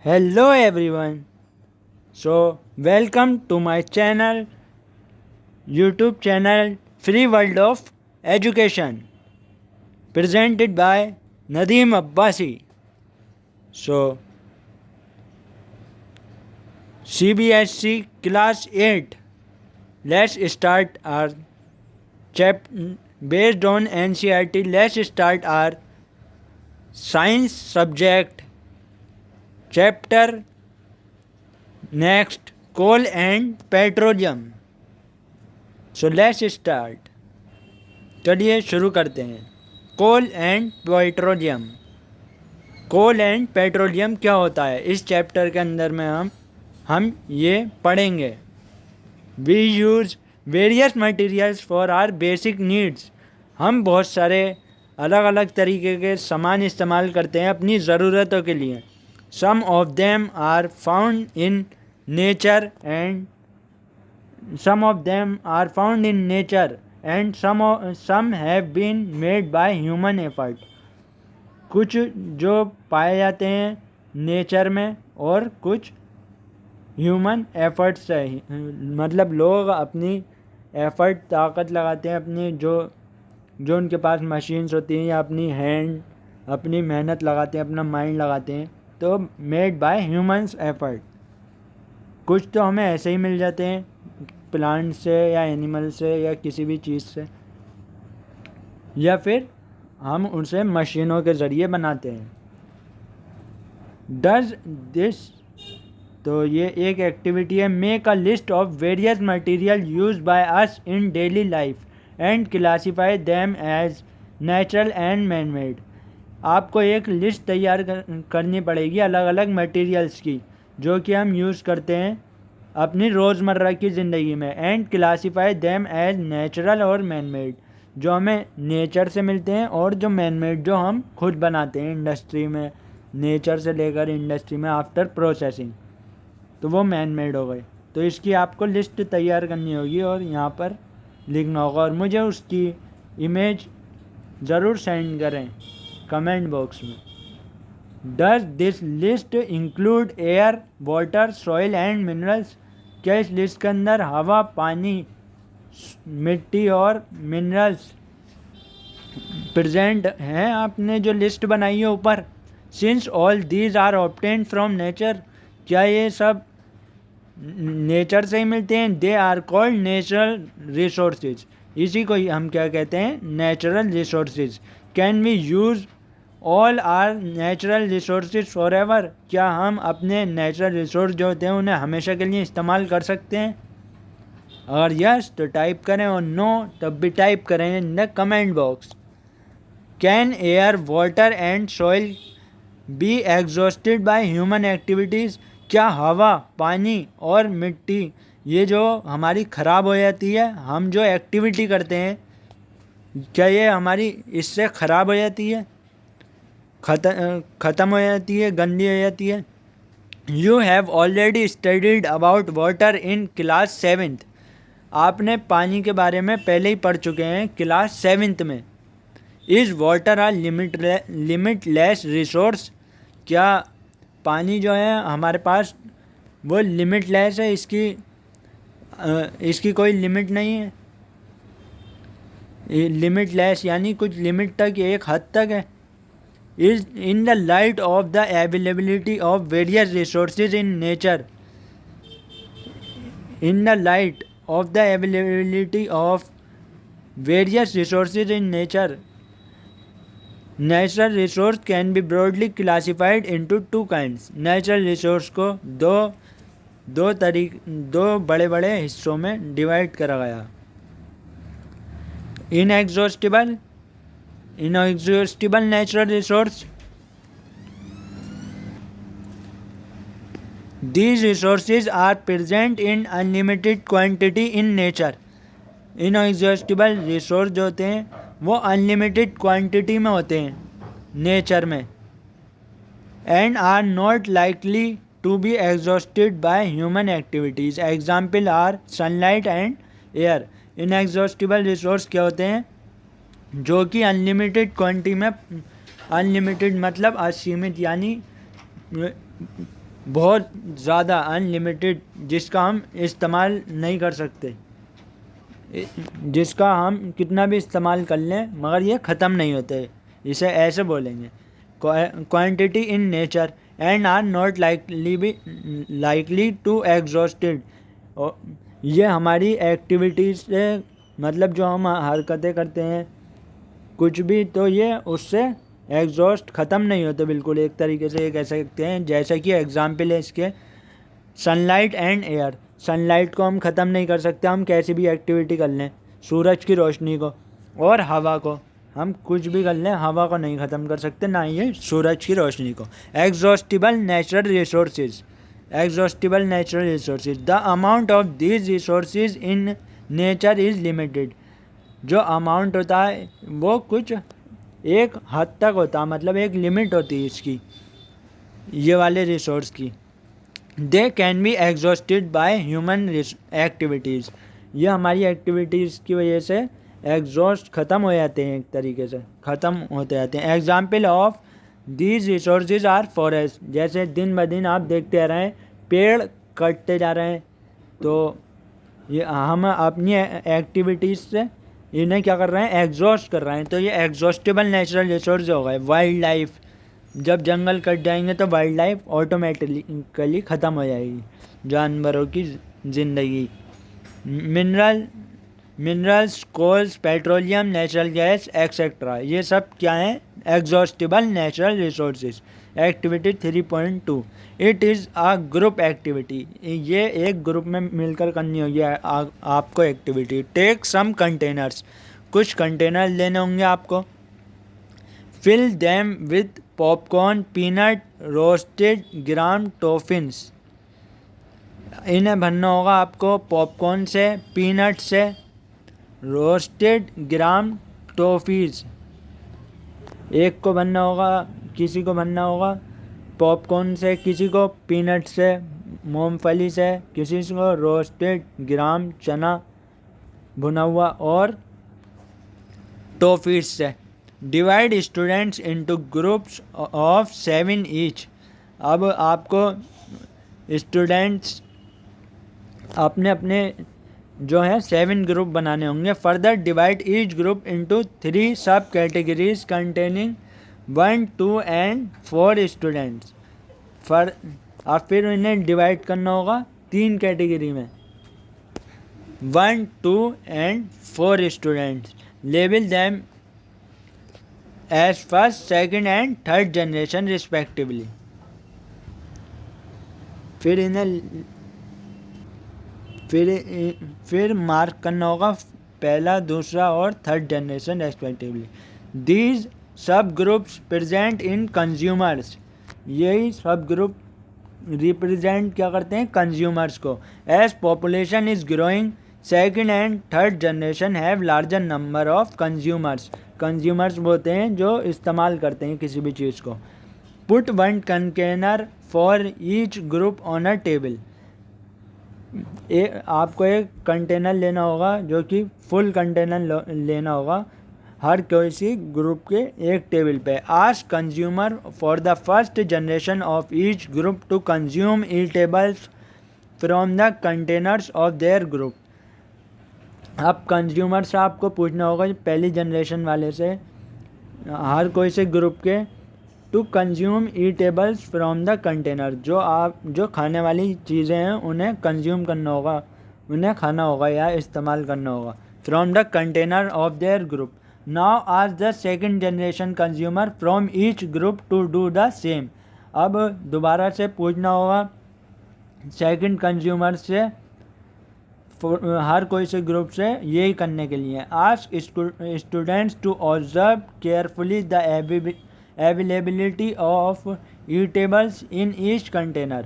Hello everyone. So welcome to my channel, YouTube channel Free World of Education, presented by Nadeem Abbasi. So CBSC Class 8. Let's start our chap based on NCERT. Let's start our science subject chapter next, coal and petroleum. So let's start. चलिए शुरू करते हैं. Coal and petroleum. Coal and petroleum क्या होता है, इस chapter के अंदर में हम ये पढ़ेंगे. We use various materials for our basic needs. हम बहुत सारे अलग अलग तरीके के सामान इस्तेमाल करते हैं अपनी ज़रूरतों के लिए. Some of them are found in nature and some of them are found in nature and some have been made by human effort. कुछ जो पाए जाते हैं नेचर में और कुछ ह्यूमन एफर्ट से, मतलब लोग अपनी एफर्ट ताकत लगाते हैं, अपनी जो उनके पास मशीन्स होती हैं या अपनी हैंड अपनी मेहनत लगाते हैं, अपना माइंड लगाते हैं, तो मेड बाय ह्यूमन्स एफर्ट. कुछ तो हमें ऐसे ही मिल जाते हैं प्लांट से या एनिमल से या किसी भी चीज़ से, या फिर हम उसे मशीनों के ज़रिए बनाते हैं. डज दिस, तो ये एक एक्टिविटी है. Make a list of various material use by us in daily life and classify them as natural and man made. आपको एक लिस्ट तैयार करनी पड़ेगी अलग अलग मटेरियल्स की जो कि हम यूज़ करते हैं अपनी रोज़मर्रा की ज़िंदगी में. And classify them as natural और मैन मेड, जो हमें नेचर से मिलते हैं, और जो मैन मेड जो हम खुद बनाते हैं इंडस्ट्री में, नेचर से लेकर इंडस्ट्री में आफ्टर प्रोसेसिंग, तो वो मैन मेड हो गए. तो इसकी आपको लिस्ट तैयार करनी होगी और यहाँ पर लिखना होगा, और मुझे उसकी इमेज ज़रूर सेंड करें कमेंट बॉक्स में. Does this list include air, water, soil and minerals. क्या इस लिस्ट के अंदर हवा, पानी, मिट्टी और मिनरल्स प्रेजेंट हैं आपने जो लिस्ट बनाई है ऊपर. Since all these are obtain from nature, क्या ये सब नेचर से ही मिलते हैं. They are called natural resources. इसी को हम क्या कहते हैं, natural resources. Can we use all are natural resources forever. क्या हम अपने नेचुरल रिसोर्स जो होते हैं उन्हें हमेशा के लिए इस्तेमाल कर सकते हैं. अगर यस तो टाइप करें, और नो तब भी टाइप करें in the comment box. Can air, water and soil be exhausted by human activities. क्या हवा, पानी और मिट्टी ये जो हमारी ख़राब हो जाती है, हम जो एक्टिविटी करते हैं, क्या ये हमारी इससे ख़राब हो जाती है, ख़त्म हो जाती है, गंदी हो जाती है. You have already studied about water in class 7th. आपने पानी के बारे में पहले ही पढ़ चुके हैं क्लास 7th में. Is water are limitless resource. क्या पानी जो है हमारे पास वो लिमिटलेस है, इसकी कोई लिमिट नहीं है. लिमिटलेस यानी कुछ लिमिट तक, एक हद तक है. Is in the light of the availability of various resources in nature. In the light of the availability of various resources in nature, natural resource can be broadly classified into two kinds. Natural resource को दो बड़े बड़े हिस्सों में divide करा गया. Inexhaustible natural resource. These resources are present in unlimited quantity in nature. Inexhaustible resource जो होते हैं वो अनलिमिटेड क्वांटिटी में होते हैं नेचर में. And are not likely to be exhausted by human activities. Example are sunlight and air. Inexhaustible resource क्या होते हैं, जो कि अनलिमिटेड क्वांटिटी में, अनलिमिटेड मतलब असीमित, यानी बहुत ज़्यादा अनलिमिटेड, जिसका हम इस्तेमाल नहीं कर सकते, जिसका हम कितना भी इस्तेमाल कर लें मगर ये ख़त्म नहीं होते, इसे ऐसे बोलेंगे। Quantity in nature and are not likely to exhausted. और ये हमारी एक्टिविटीज़ से, मतलब जो हम हरकतें करते हैं कुछ भी, तो ये उससे एग्जॉस्ट ख़त्म नहीं होते बिल्कुल। एक तरीके से ये कह सकते हैं, जैसा कि एग्जाम्पल है इसके सनलाइट एंड एयर। सनलाइट को हम ख़त्म नहीं कर सकते, हम कैसी भी एक्टिविटी कर लें। सूरज की रोशनी को और हवा को, हम कुछ भी कर लें, हवा को नहीं ख़त्म कर सकते, ना ही सूरज की रोशनी को। Exhaustible natural resources. Exhaustible natural resources, the amount of these resources in nature is limited. जो अमाउंट होता है वो कुछ एक हद तक होता है, मतलब एक लिमिट होती है इसकी, ये वाले रिसोर्स की। They can be exhausted by human activities. ये हमारी एक्टिविटीज़ की वजह से एग्जॉस्ट ख़त्म हो जाते हैं, एक तरीके से ख़त्म होते जाते हैं। Example of these resources are forest. जैसे दिन ब दिन आप देखते आ रहे हैं पेड़ कटते जा रहे हैं, तो ये हम अपनी एक्टिविटीज़ से इन्हें क्या कर रहे हैं, एग्जॉस्ट कर रहे हैं, तो ये एग्जॉस्टेबल नेचुरल रिसोर्स हो गए। वाइल्ड लाइफ, जब जंगल कट जाएंगे तो वाइल्ड लाइफ ऑटोमेटिकली ख़त्म हो जाएगी, जानवरों की ज़िंदगी। Minerals, coals, petroleum, natural gas etcetera, ये सब क्या हैं, exhaustible natural resources. Activity 3.2, it is a group activity. ये एक ग्रुप में मिलकर करनी होगी आपको एक्टिविटी। टेक सम कंटेनर्स, कुछ कंटेनर लेने होंगे आपको। Fill them with popcorn, peanut, roasted gram toffees. इन्हें भरना होगा आपको पॉपकॉर्न से, पीनट से, रोस्टेड ग्राम टॉफीज़। एक को भरना होगा, किसी को भरना होगा पॉपकॉर्न से, किसी को पीनट से, मूंगफली से, किसी को रोस्टेड ग्राम चना भुना हुआ और टॉफीज़ से। Divide students into groups of 7 each. अब आपको स्टूडेंट्स अपने अपने जो है 7 ग्रुप बनाने होंगे। Further divide each group into 3 सब कैटेगरीज कंटेनिंग 1, 2 एंड 4 स्टूडेंट्स। अब फिर इन्हें डिवाइड करना होगा 3 कैटेगरी में, 1, 2 and 4 students. Label them as first, second and third generation respectively. फिर मार्क करना होगा पहला, दूसरा और थर्ड जनरेशन रेस्पेक्टिवली। दीज सब ग्रुप्स प्रेजेंट इन कंज्यूमर्स। यही सब ग्रुप रिप्रेजेंट क्या करते हैं, कंज्यूमर्स को। As population is growing, second and third generation have larger number of consumers. Consumers होते हैं जो इस्तेमाल करते हैं किसी भी चीज़ को। Put 1 container for each group on a table. आपको एक कंटेनर लेना होगा, जो कि फुल कंटेनर लेना होगा हर किसी ग्रुप के एक टेबल पे। Ask consumer for the first generation of each group to consume eatables from the containers of their group. अब कंज्यूमर से आपको पूछना होगा पहली जनरेशन वाले से, हर कोई से ग्रुप के, to consume eatables from the container. जो खाने वाली चीज़ें हैं उन्हें कंज्यूम करना होगा, उन्हें खाना होगा या इस्तेमाल करना होगा। From the container of their group. Now ask the second generation consumer from each group to do the same. अब दोबारा से पूछना होगा सेकेंड कंज्यूमर से, हर कोई से ग्रुप से यही करने के लिए। Ask students to observe carefully the availability of eatables in each container.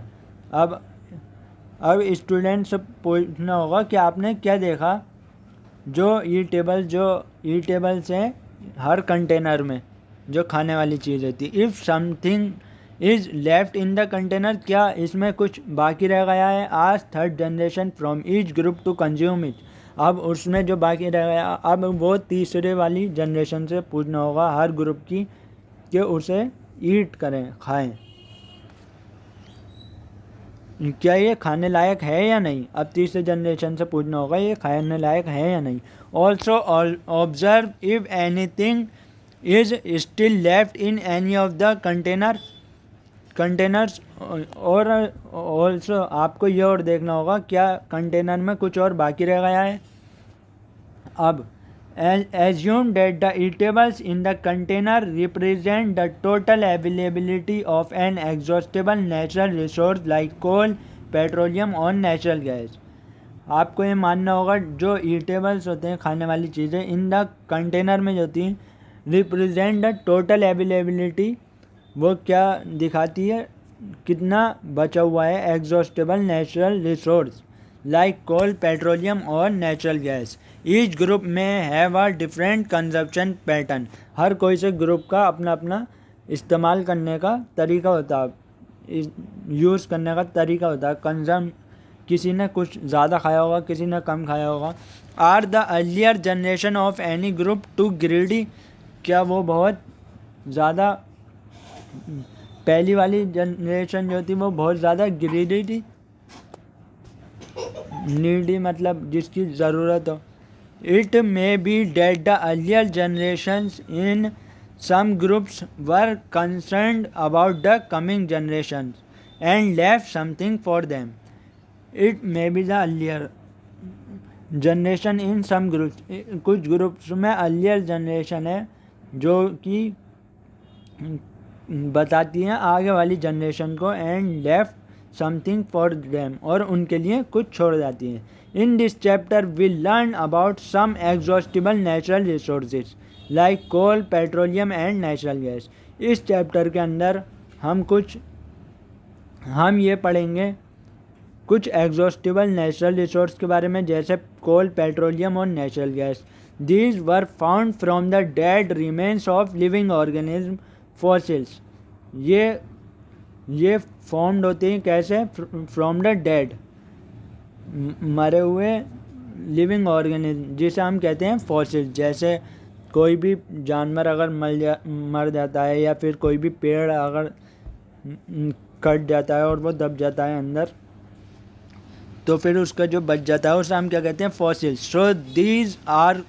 अब स्टूडेंट से पूछना होगा कि आपने क्या देखा, जो ईटेबल्स हैं हर कंटेनर में, जो खाने वाली चीज़ होती है। If something is left in the container, क्या इसमें कुछ बाकी रह गया है। Ask third generation from each group to consume it. अब उसमें जो बाकी रह गया, अब वो तीसरे वाली जनरेशन से पूछना होगा हर ग्रुप की कि उसे ईट करें, खाएं। क्या ये खाने लायक है या नहीं। अब तीसरे जनरेशन से पूछना होगा ये खाने लायक है या नहीं। Also observe if anything is still left in any of the containers. और ऑल्सो आपको ये और देखना होगा क्या कंटेनर में कुछ और बाकी रह गया है। अब assume that the eatables in the container represent the total availability of an exhaustible natural resource like coal, petroleum और natural gas। आपको ये मानना होगा जो ईटेबल्स होते हैं खाने वाली चीज़ें इन द कंटेनर में जो होती हैं रिप्रेजेंट द टोटल अवेलेबिलिटी, वो क्या दिखाती है कितना बचा हुआ है exhaustible natural resource like coal, petroleum और natural gas. Each group may have a different consumption pattern. हर कोई से ग्रुप का अपना अपना इस्तेमाल करने का तरीका होता है, यूज़ करने का तरीका होता है। कंजम किसी ने कुछ ज़्यादा खाया होगा, किसी ने कम खाया होगा। Are the earlier generation of any group too greedy. क्या वो बहुत ज़्यादा पहली वाली जनरेशन जो थी वो बहुत ज़्यादा ग्रीडी थी। नीडी मतलब जिसकी ज़रूरत हो। It may be that the earlier generations in some groups were concerned about the coming generations and left something for them. It may be the earlier generation in some groups. कुछ groups में earlier generation है जो कि बताती हैं आगे वाली generation को, and left something for them और उनके लिए कुछ छोड़ जाती हैं। In this chapter we learn about some exhaustible natural resources like coal, petroleum and natural gas. इस चैप्टर के अंदर हम ये पढ़ेंगे कुछ एग्जॉस्टिबल नेचुरल रिसोर्स के बारे में जैसे कोल, पेट्रोलियम और natural gas. These were found from the dead remains of living organism fossils. ये फॉर्म्ड होते हैं कैसे? फ्रॉम द डेड, मरे हुए लिविंग ऑर्गेनिज्म जिसे हम कहते हैं फॉसिल। जैसे कोई भी जानवर अगर मर जाता है या फिर कोई भी पेड़ अगर कट जाता है और वो दब जाता है अंदर, तो फिर उसका जो बच जाता है उसे हम क्या कहते हैं? Fossils. So these are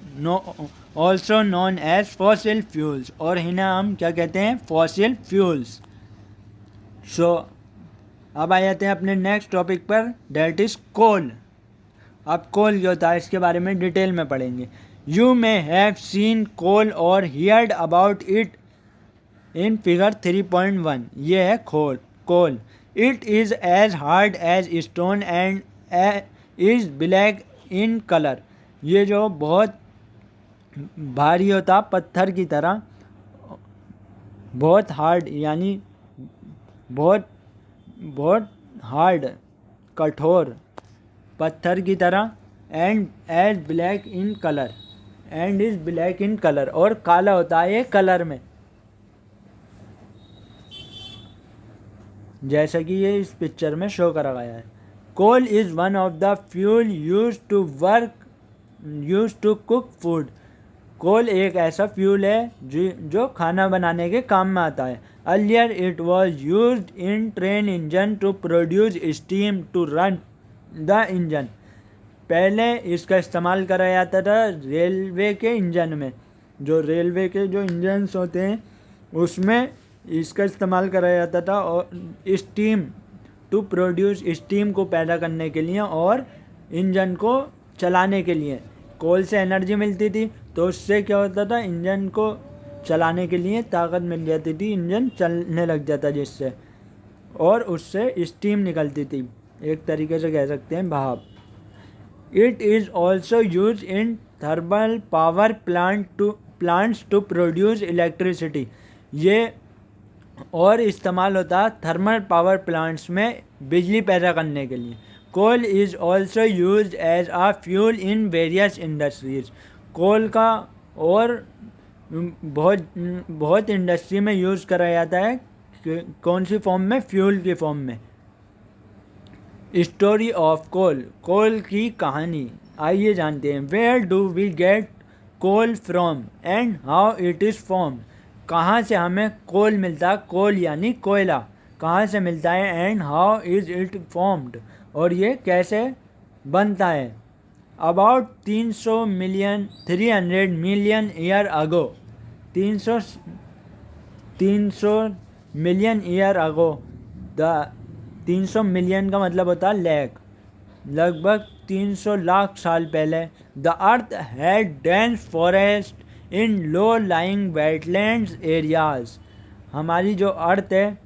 also known as fossil fuels, और इन्हें हम क्या कहते हैं? Fossil fuels. सो अब आ जाते हैं अपने नेक्स्ट टॉपिक पर, डेट इज कोल। अब कोल क्या होता है इसके बारे में डिटेल में पढ़ेंगे। You may have seen coal और heard about it in figure 3.1। ये है coal. It is as hard as stone and is black in colour. ये जो बहुत भारी होता पत्थर की तरह, बहुत हार्ड यानी बहुत हार्ड, कठोर पत्थर की तरह, and as black in colour, and is black in colour, और काला होता है ये कलर में, जैसा कि ये इस पिक्चर में शो करा गया है। Coal is one of the fuel use to cook food. Coal एक ऐसा फ्यूल है जो खाना बनाने के काम में आता है। Earlier it was used in train engine to produce steam to run the engine. पहले इसका इस्तेमाल करा जाता था रेलवे के इंजन में। जो रेलवे के जो इंजन्स होते हैं उसमें इसका इस्तेमाल करा जाता था, और स्टीम टू प्रोड्यूस, स्टीम को पैदा करने के लिए और इंजन को चलाने के लिए। कोल से एनर्जी मिलती थी तो उससे क्या होता था? इंजन को चलाने के लिए ताकत मिल जाती थी, इंजन चलने लग जाता जिससे, और उससे स्टीम निकलती थी, एक तरीके से कह सकते हैं भाप। It is also use in thermal power plants to produce electricity. ये और इस्तेमाल होता थर्मल पावर प्लांट्स में बिजली पैदा करने के लिए। Coal is also use as a fuel in various industries. Coal का और बहुत इंडस्ट्री में यूज़ करा जाता है। कौन सी फॉर्म में? फ्यूल की फॉर्म में। स्टोरी ऑफ कोल, कोल की कहानी। आइए जानते हैं। Where do we get coal from and how it is form. कहाँ से हमें कोल मिलता? कोल यानी कोयला। कहाँ से मिलता है, and how is it formed, और ये कैसे बनता है। About 300 million 300 million year ago, 300 million year ago, the 300 million का मतलब होता है लैख, लगभग 300 लाख साल पहले, the earth had dense forest in low lying wetlands areas, हमारी जो अर्थ है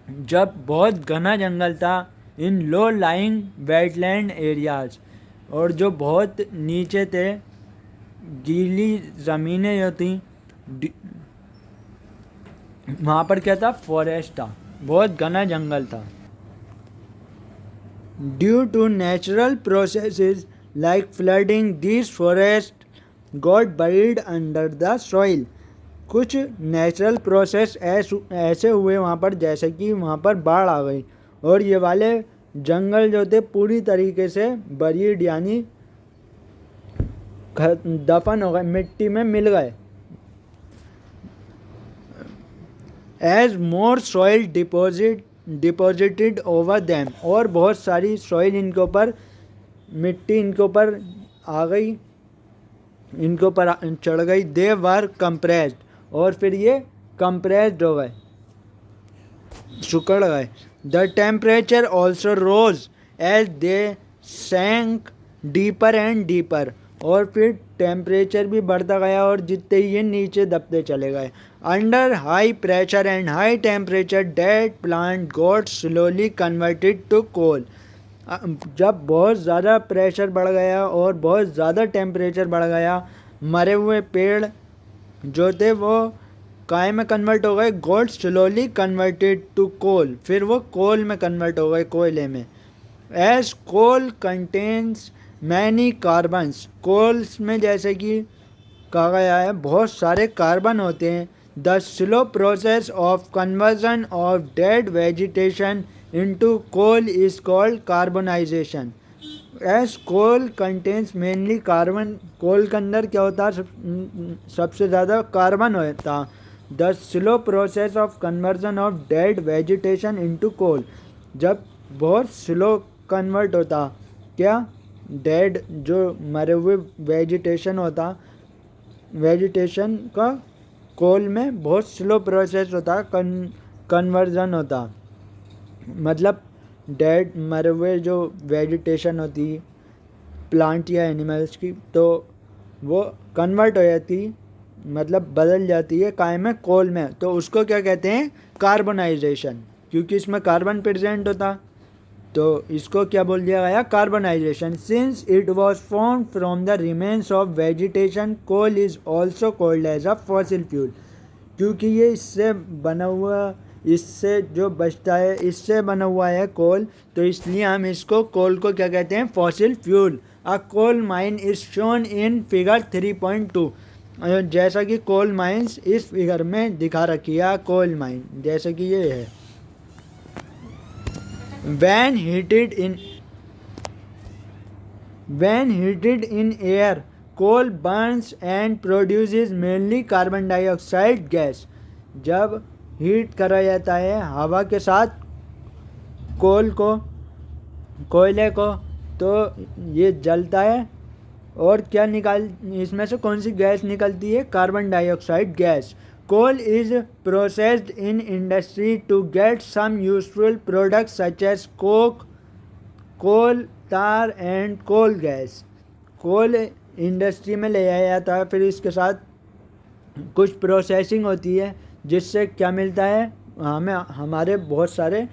जब बहुत घना जंगल था इन लो लाइंग वेटलैंड एरियाज, और जो बहुत नीचे थे गीली ज़मीनें जो थी वहाँ पर क्या था, फॉरेस्ट था, बहुत घना जंगल था। Due to natural processes like flooding this forest got buried under the soil, कुछ नेचुरल प्रोसेस ऐसे हुए वहाँ पर, जैसे कि वहाँ पर बाढ़ आ गई और ये वाले जंगल जो थे पूरी तरीके से बरीड यानी दफन हो गए, मिट्टी में मिल गए। एज मोर सॉइल डिपॉजिटेड ओवर दैम, और बहुत सारी सॉइल इनके ऊपर, मिट्टी इनके ऊपर आ गई, इनके ऊपर चढ़ गई। दे वर कंप्रेस्ड, और फिर ये कंप्रेस्ड हो गए, सुकड़ गए। The temperature also rose as they sank deeper and deeper, और फिर टेम्परेचर भी बढ़ता गया और जितने ही ये नीचे दबते चले गए। Under high pressure and high temperature dead plant got slowly converted to coal, जब बहुत ज़्यादा प्रेशर बढ़ गया और बहुत ज़्यादा टेम्परेचर बढ़ गया, मरे हुए पेड़ जो थे वो काय में कन्वर्ट हो गए, got slowly converted to coal, फिर वो कोल में कन्वर्ट हो गए, कोयले में। As coal contains many carbons, coals में जैसे कि कहा गया है बहुत सारे कार्बन होते हैं। The slow process of conversion of dead vegetation into coal is called carbonisation. As coal contains mainly carbon, coal के अंदर क्या होता है, सबसे ज़्यादा कार्बन होता। The slow process of conversion of dead vegetation into coal, जब बहुत स्लो कन्वर्ट होता क्या, डेड जो मरे हुए वेजिटेशन होता, वेजिटेशन का कोल में बहुत स्लो प्रोसेस होता, कन्वर्जन होता, मतलब डेड मरे हुए जो वेजिटेशन होती प्लांट या एनिमल्स की, तो वो कन्वर्ट हो जाती, मतलब बदल जाती है काय में, कोल में, तो उसको क्या कहते हैं, कार्बोनाइजेशन, क्योंकि इसमें कार्बन प्रेजेंट होता, तो इसको क्या बोल दिया गया, carbonization. Since it was form from the remains of vegetation, coal is also called as a fossil fuel, क्योंकि ये इससे बना हुआ, इससे जो बचता है इससे बना हुआ है कोल, तो इसलिए हम इसको कोल को क्या कहते हैं, fossil fuel. A coal mine is shown in figure 3.2, जैसा कि कोल माइंस इस फिगर में दिखा रखी है, कोल माइन जैसे कि ये है। When heated in air, coal burns and produces mainly carbon dioxide gas. जब हीट करा जाता है हवा के साथ कोयले को, तो ये जलता है और क्या इसमें से कौन सी गैस निकलती है, carbon dioxide gas. Coal is processed in industry to get some useful products such as coke, coal tar and coal gas. Coal industry में ले जाया जाता है, फिर इसके साथ कुछ प्रोसेसिंग होती है जिससे क्या मिलता है, हमें हमारे बहुत सारे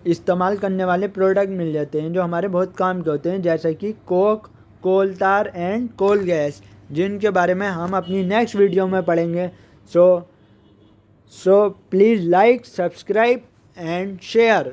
इस्तेमाल करने वाले प्रोडक्ट मिल जाते हैं जो हमारे बहुत काम के होते हैं, जैसे कि कोक, कोल तार एंड कोल गैस, जिनके बारे में हम अपनी नेक्स्ट वीडियो में पढ़ेंगे। So please like, subscribe and share.